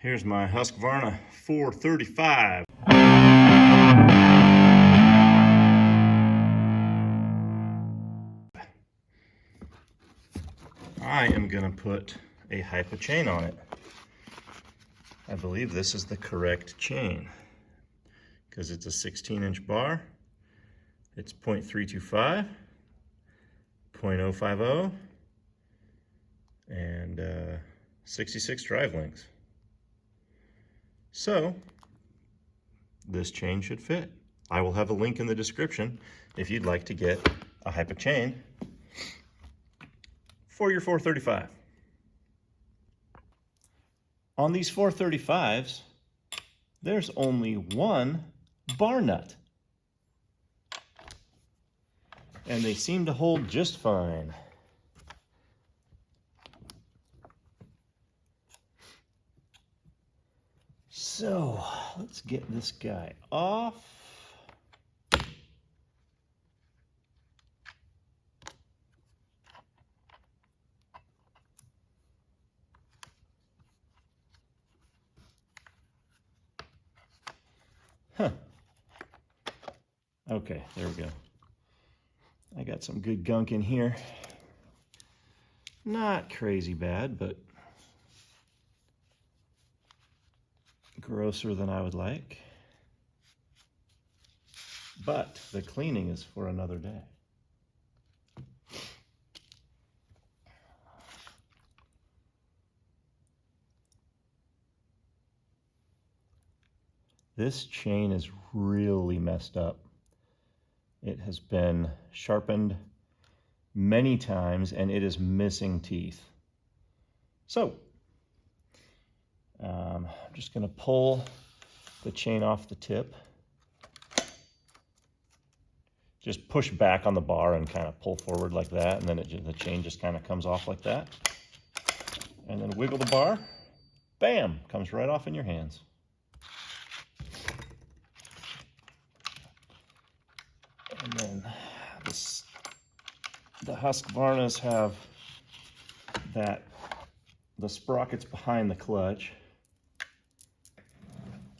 Here's my Husqvarna 435. I am going to put a HIPA chain on it. I believe this is the correct chain because it's a 16-inch bar. It's 0.325, 0.050, and 66 drive links. So this chain should fit. I will have a link in the description if you'd like to get a HIPA chain for your 435. On these 435s, there's only one bar nut. And they seem to hold just fine. So let's get this guy off. Okay, there we go. I got some good gunk in here. Not crazy bad, but grosser than I would like. But the cleaning is for another day. This chain is really messed up. It has been sharpened many times and it is missing teeth. So I'm just going to pull the chain off the tip. Just push back on the bar and kind of pull forward like that, and then the chain just kind of comes off like that. And then wiggle the bar. Bam! Comes right off in your hands. And then the Husqvarnas have the sprockets behind the clutch,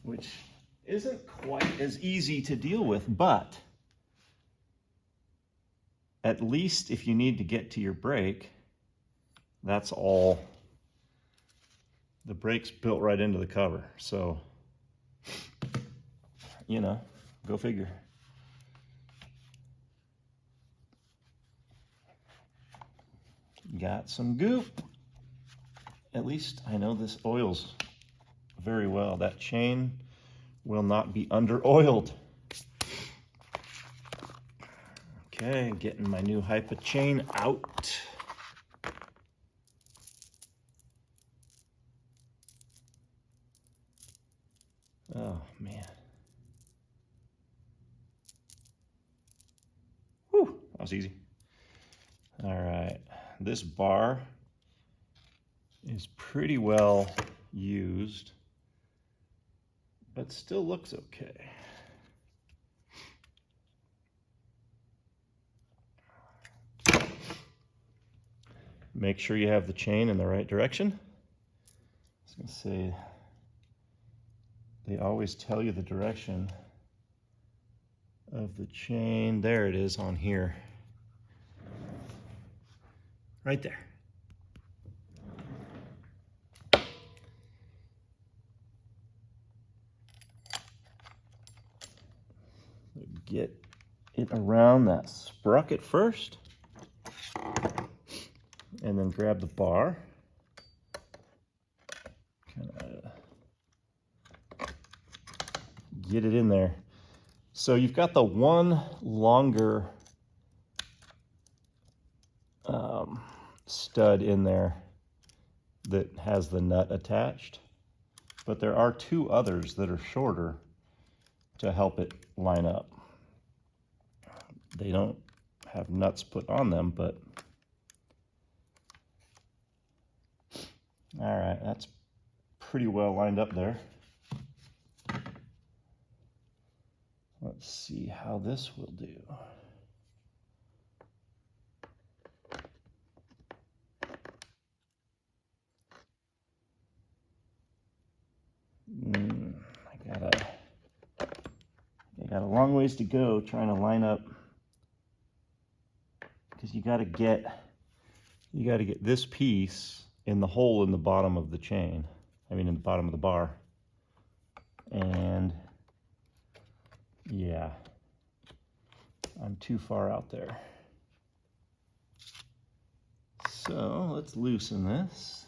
which isn't quite as easy to deal with, but at least if you need to get to your brake, that's all. The brake's built right into the cover, so, you know, go figure. Got some goop. At least I know this oils very well. That chain will not be under-oiled. Okay, getting my new HIPA chain out. Oh, man. Whew, that was easy. All right, this bar is pretty well used, but still looks okay. Make sure you have the chain in the right direction. I was gonna say, they always tell you the direction of the chain. There it is on here. Right there. Get it around that sprocket first, and then grab the bar. Get it in there. So you've got the one longer stud in there that has the nut attached, but there are two others that are shorter to help it line up. They don't have nuts put on them, but all right, that's pretty well lined up there. Let's see how this will do. got a long ways to go trying to line up, because you got to get this piece in the hole in the bottom of the chain. I mean, in the bottom of the bar. And yeah, I'm too far out there. So let's loosen this.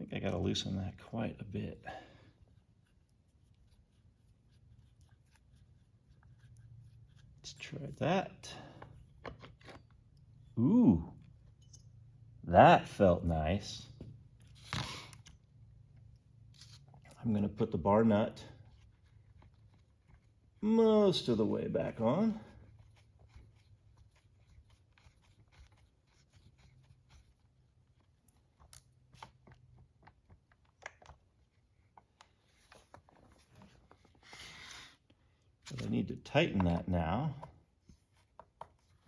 I think I gotta loosen that quite a bit. Let's try that. Ooh, that felt nice. I'm gonna put the bar nut most of the way back on. But I need to tighten that now.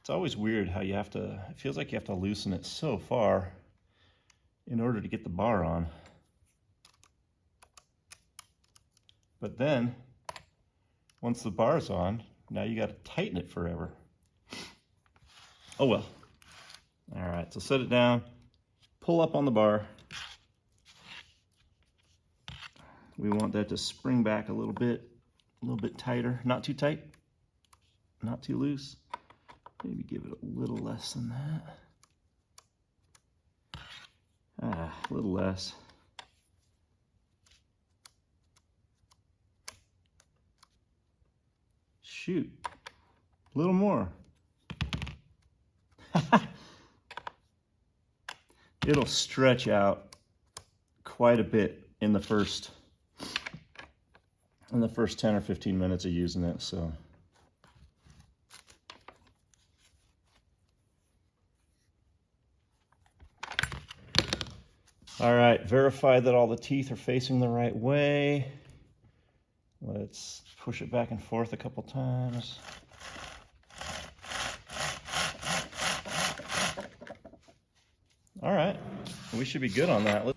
It's always weird how you have to, it feels like you have to loosen it so far in order to get the bar on. But then, once the bar's on, now you got to tighten it forever. Oh well. All right, so set it down, pull up on the bar. We want that to spring back a little bit tighter. Not too tight, not too loose. Maybe give it a little less than that. A little less. Shoot, a little more. It'll stretch out quite a bit in the first 10 or 15 minutes of using it, so. All right, verify that all the teeth are facing the right way. Let's push it back and forth a couple times. All right, we should be good on that.